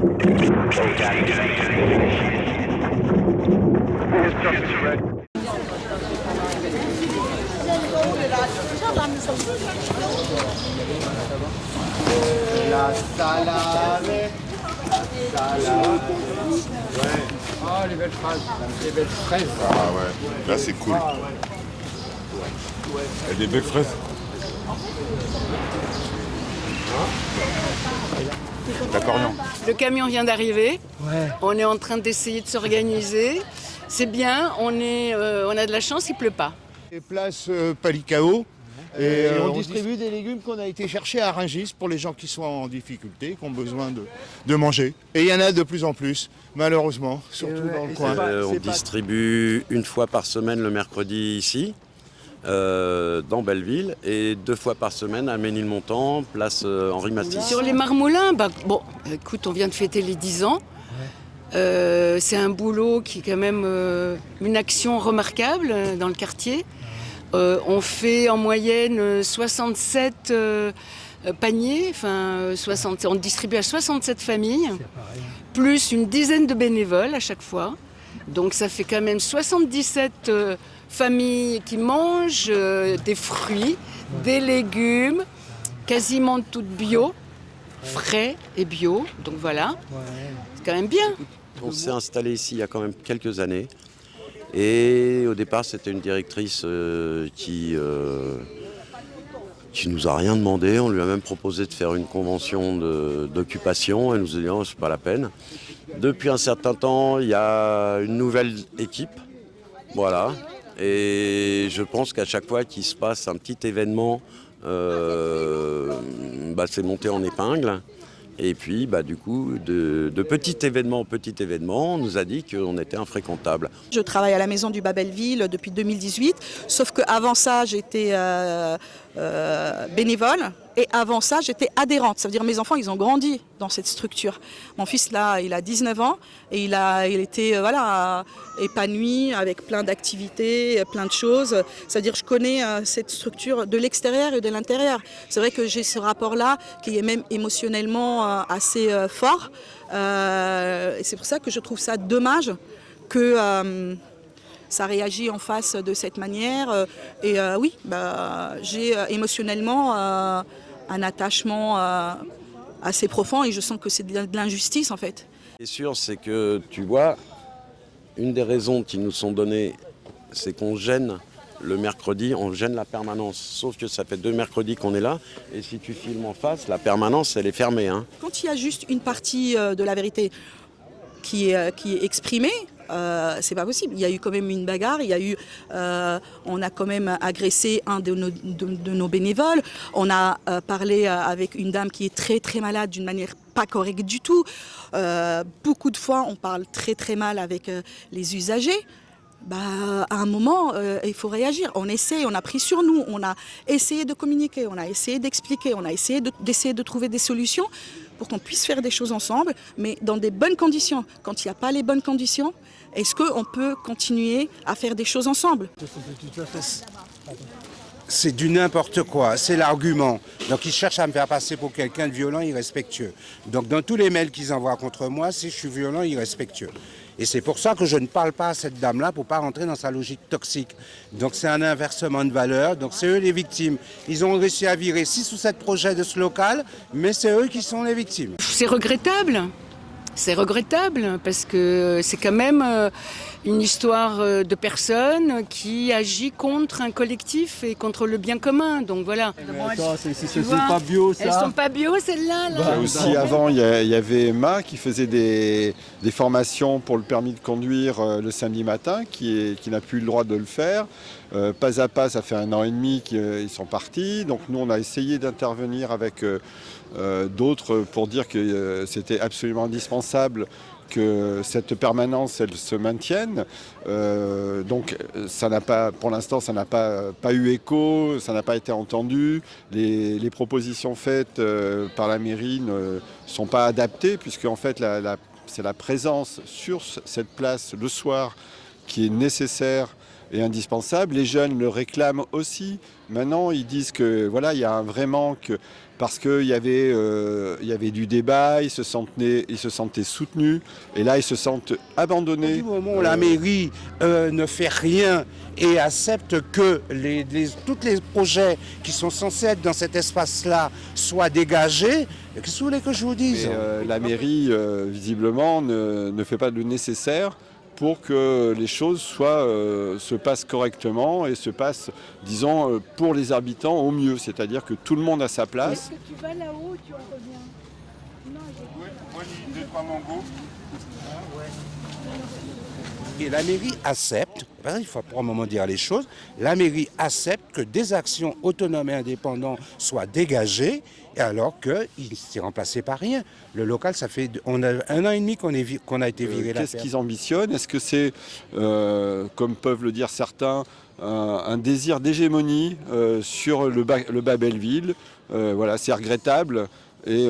La salade. Ouais. Ah, les belles fraises. Les belles fraises. Ah ouais, là c'est cool. Il y a des belles fraises. D'accord, non. Le camion vient d'arriver. Ouais. On est en train d'essayer de s'organiser. C'est bien, on a de la chance, il pleut pas. Et place Palicao. Et on distribue des légumes qu'on a été chercher à Rungis pour les gens qui sont en difficulté, qui ont besoin de manger. Et il y en a de plus en plus, malheureusement, surtout dans le coin. On distribue une fois par semaine le mercredi ici, dans Belleville, et 2 fois par semaine à Ménilmontant, place Henri Matisse. Sur les Marmolins, bon, écoute, on vient de fêter les 10 ans. C'est un boulot qui est quand même une action remarquable dans le quartier. On fait en moyenne 67 paniers, on distribue à 67 familles, plus une dizaine de bénévoles à chaque fois. Donc ça fait quand même 77 familles qui mangent des fruits, des légumes, quasiment toutes bio, frais et bio. Donc voilà, c'est quand même bien. On s'est installé ici il y a quand même quelques années. Et au départ, c'était une directrice qui nous a rien demandé. On lui a même proposé de faire une convention d'occupation. Elle nous a dit non, c'est pas la peine. Depuis un certain temps, il y a une nouvelle équipe. Voilà. Et je pense qu'à chaque fois qu'il se passe un petit événement, c'est monté en épingle. Et puis, du coup, de petit événement en petit événement, on nous a dit qu'on était infréquentable. Je travaille à la Maison du Bas Belleville depuis 2018, sauf qu'avant ça, j'étais bénévole. Et avant ça, j'étais adhérente. Ça veut dire mes enfants, ils ont grandi dans cette structure. Mon fils, là, il a 19 ans et il était épanoui avec plein d'activités, plein de choses. C'est-à-dire je connais cette structure de l'extérieur et de l'intérieur. C'est vrai que j'ai ce rapport-là qui est même émotionnellement assez fort. Et c'est pour ça que je trouve ça dommage que ça réagit en face de cette manière. J'ai émotionnellement un attachement assez profond et je sens que c'est de l'injustice en fait. Ce qui est sûr, c'est que tu vois, une des raisons qui nous sont données, c'est qu'on gêne le mercredi, on gêne la permanence. Sauf que ça fait 2 mercredis qu'on est là et si tu filmes en face, la permanence, elle est fermée. Quand il y a juste une partie de la vérité qui est exprimée, c'est pas possible. Il y a eu quand même une bagarre, on a quand même agressé un de nos bénévoles, on a parlé avec une dame qui est très très malade d'une manière pas correcte du tout. Beaucoup de fois on parle très très mal avec les usagers. À un moment, il faut réagir. On a pris sur nous, on a essayé de communiquer, on a essayé d'expliquer, on a essayé d'essayer de trouver des solutions pour qu'on puisse faire des choses ensemble, mais dans des bonnes conditions. Quand il n'y a pas les bonnes conditions, est-ce qu'on peut continuer à faire des choses ensemble ? C'est du n'importe quoi, c'est l'argument. Donc ils cherchent à me faire passer pour quelqu'un de violent, irrespectueux. Donc dans tous les mails qu'ils envoient contre moi, c'est je suis violent, irrespectueux. Et c'est pour ça que je ne parle pas à cette dame-là pour ne pas rentrer dans sa logique toxique. Donc c'est un inversement de valeur, donc c'est eux les victimes. Ils ont réussi à virer 6 ou 7 projets de ce local, mais c'est eux qui sont les victimes. C'est regrettable. C'est regrettable parce que c'est quand même une histoire de personnes qui agit contre un collectif et contre le bien commun. Donc voilà. Mais attends, c'est pas bio ça. Elles sont pas bio celles-là. Là. Aussi avant, il y avait Emma qui faisait des formations pour le permis de conduire le samedi matin, qui n'a plus le droit de le faire. Pas à pas, ça fait 1 an et demi qu'ils sont partis. Donc nous, on a essayé d'intervenir avec d'autres pour dire que c'était absolument indispensable que cette permanence elle se maintienne. Donc ça n'a pas, pour l'instant, ça n'a pas eu écho, ça n'a pas été entendu. Les propositions faites par la mairie ne sont pas adaptées puisque en fait c'est la présence sur cette place le soir qui est nécessaire est indispensable. Les jeunes le réclament aussi. Maintenant, ils disent que voilà, il y a un vrai manque parce qu'il y avait du débat, ils se sentaient soutenus et là, ils se sentent abandonnés. Du moment où la mairie ne fait rien et accepte que tous les projets qui sont censés être dans cet espace-là soient dégagés, qu'est-ce que vous voulez que je vous dise? La mairie, visiblement, ne fait pas le nécessaire pour que les choses se passent correctement et se passent, disons, pour les habitants au mieux. C'est-à-dire que tout le monde a sa place. Est-ce que tu vas là-haut, tu en reviens? Non, j'ai deux, trois mangos. Et la mairie accepte, il faut pour un moment dire les choses, la mairie accepte que des actions autonomes et indépendantes soient dégagées, alors qu'il ne s'est remplacé par rien. Le local, on a 1 an et demi qu'on a été viré. Qu'est-ce qu'ils ambitionnent? Est-ce que c'est, comme peuvent le dire certains, un désir d'hégémonie sur le bas Belleville? Voilà, c'est regrettable. Et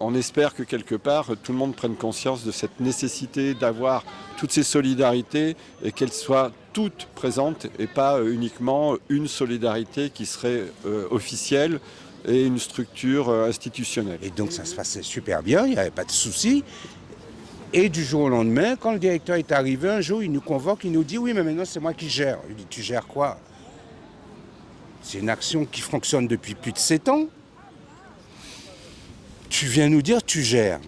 on espère que quelque part, tout le monde prenne conscience de cette nécessité d'avoir toutes ces solidarités et qu'elles soient toutes présentes et pas uniquement une solidarité qui serait officielle et une structure institutionnelle. Et donc ça se passait super bien, il n'y avait pas de souci. Et du jour au lendemain, quand le directeur est arrivé, un jour, il nous convoque, il nous dit « Oui, mais maintenant c'est moi qui gère ». Il dit « Tu gères quoi ?» C'est une action qui fonctionne depuis plus de 7 ans. Tu viens nous dire tu gères.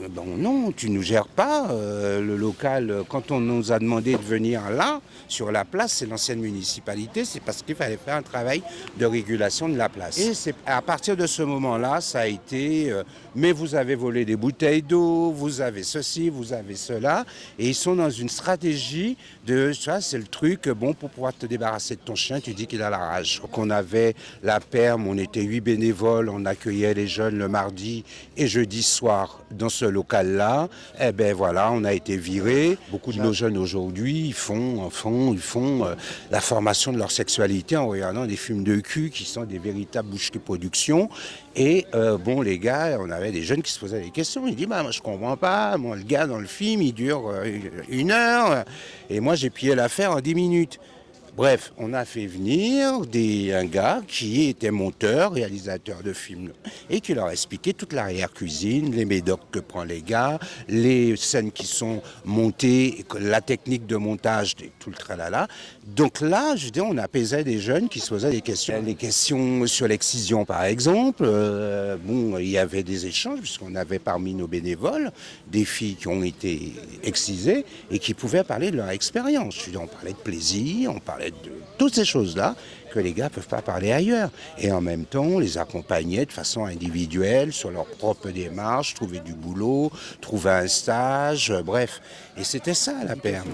Bon, non, tu ne nous gères pas. Le local, quand on nous a demandé de venir là, sur la place, c'est l'ancienne municipalité, c'est parce qu'il fallait faire un travail de régulation de la place. Et c'est à partir de ce moment-là, ça a été mais vous avez volé des bouteilles d'eau, vous avez ceci, vous avez cela. Et ils sont dans une stratégie de, tu vois, c'est le truc, bon, pour pouvoir te débarrasser de ton chien, tu dis qu'il a la rage. Donc on avait la perme, on était 8 bénévoles, on accueillait les jeunes le mardi et jeudi soir dans ce local-là. Eh ben voilà, on a été virés. Beaucoup de nos jeunes aujourd'hui, ils font la formation de leur sexualité en regardant des films de cul qui sont des véritables boucheries productions. Et bon, les gars, on avait des jeunes qui se posaient des questions. Ils disent, moi je comprends pas, moi le gars dans le film, il dure 1 heure, et moi j'ai plié l'affaire en 10 minutes. Bref, on a fait venir un gars qui était monteur, réalisateur de films, et qui leur a expliqué toute l'arrière-cuisine, les médocs que prend les gars, les scènes qui sont montées, la technique de montage, tout le tralala. Donc là, je dis, on apaisait des jeunes qui se posaient des questions. Les questions sur l'excision, par exemple, bon, il y avait des échanges, puisqu'on avait parmi nos bénévoles des filles qui ont été excisées et qui pouvaient parler de leur expérience. Je dis, on parlait de plaisir, on parlait de toutes ces choses-là que les gars ne peuvent pas parler ailleurs. Et en même temps, on les accompagnait de façon individuelle sur leur propre démarche, trouver du boulot, trouver un stage, bref. Et c'était ça la perme.